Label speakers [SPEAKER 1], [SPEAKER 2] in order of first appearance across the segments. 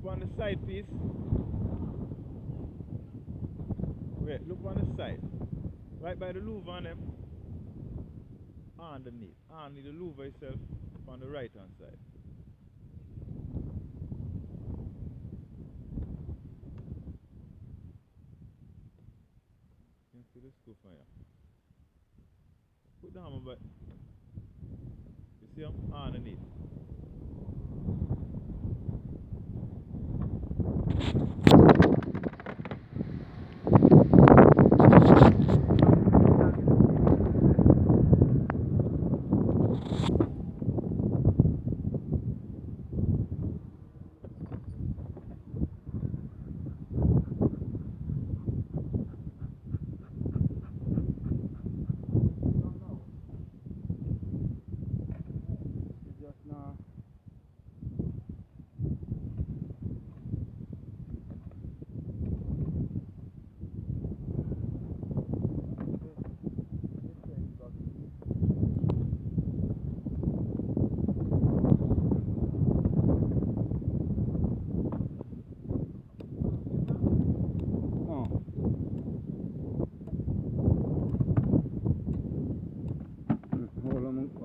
[SPEAKER 1] on the side piece. Wait, look on the side. Right by the louver on them. Underneath. Underneath the louver itself on the right hand side. You can see the screw from here. Put the hammer back. You see them? Underneath.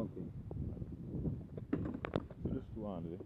[SPEAKER 1] Okay. So just go on there.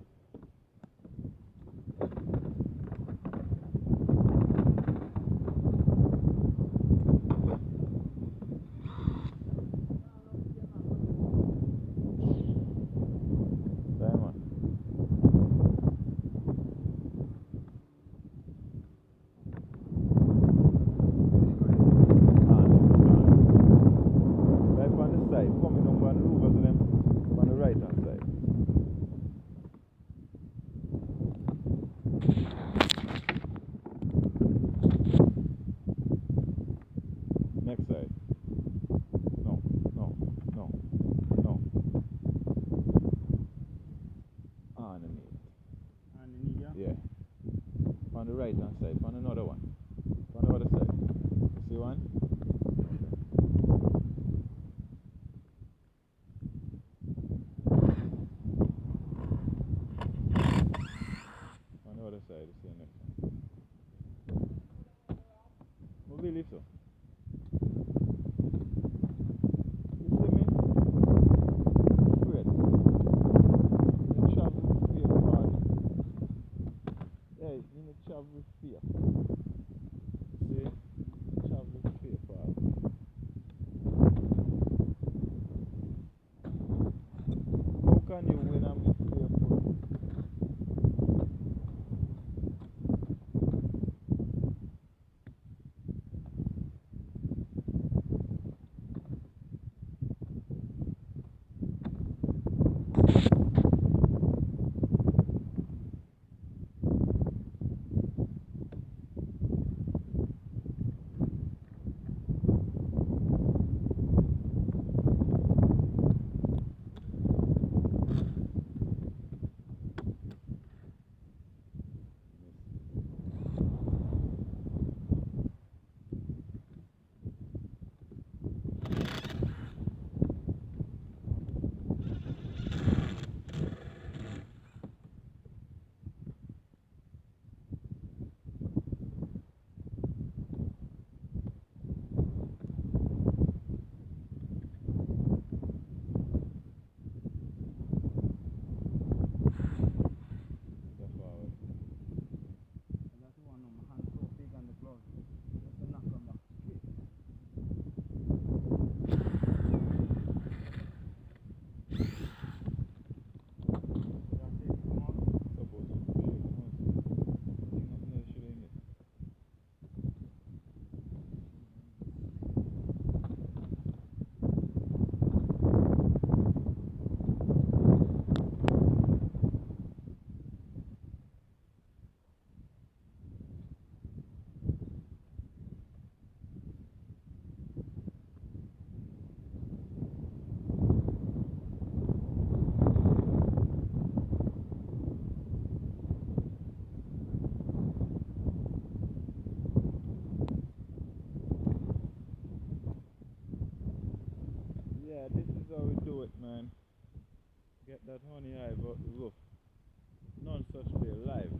[SPEAKER 1] Next side. No, no, no, no. Underneath.
[SPEAKER 2] Underneath, yeah?
[SPEAKER 1] Yeah. On the right hand side. On another one. On the other side. You see one? On the other side. You see the next one. What believe so? Travel with fear. See? Travel with fear, Father. How can you win and be fearful? Yeah, this is how we do it, man. Get that honey hive out the roof. None such way live.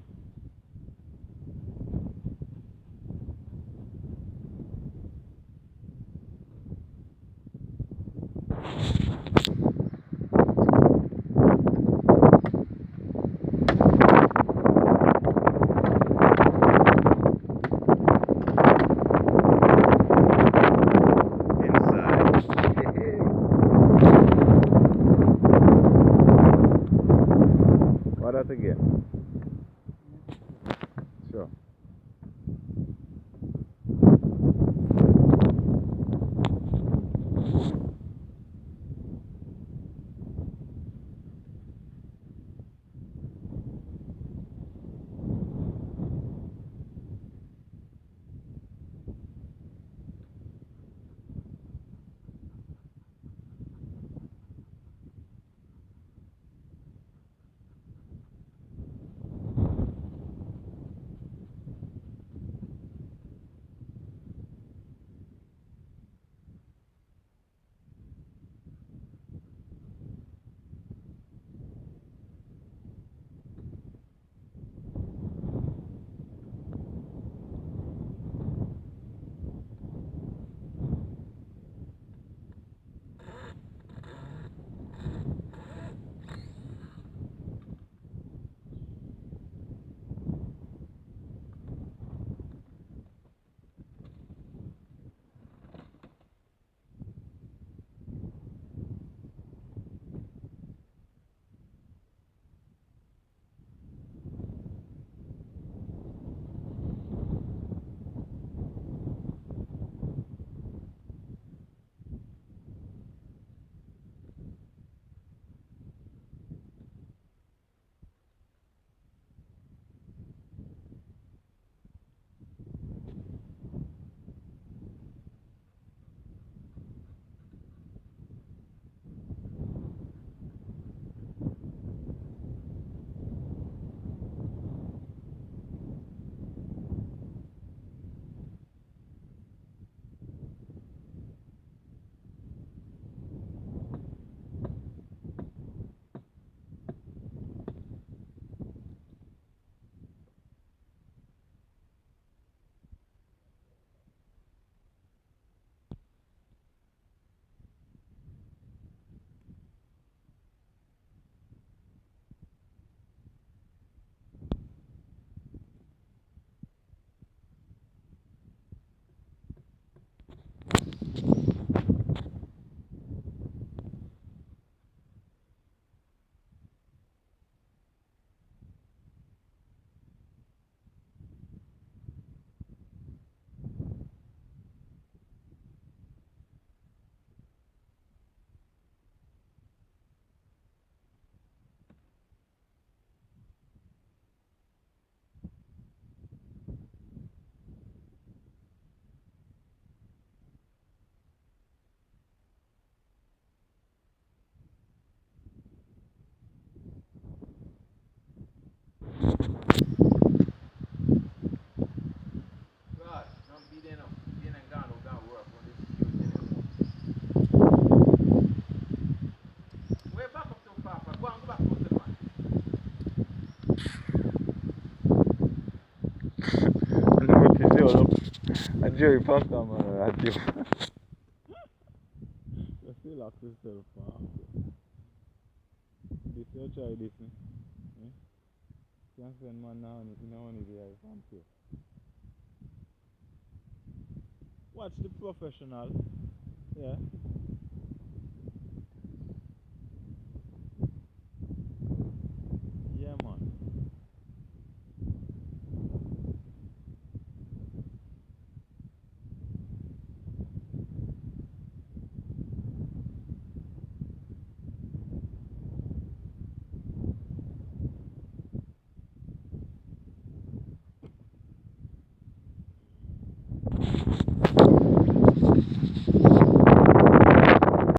[SPEAKER 1] Jerry Foster, man. I do. Just relax yourself, man. This you try this, eh? Can't send man now in a honey there from here. Watch the professional. Yeah.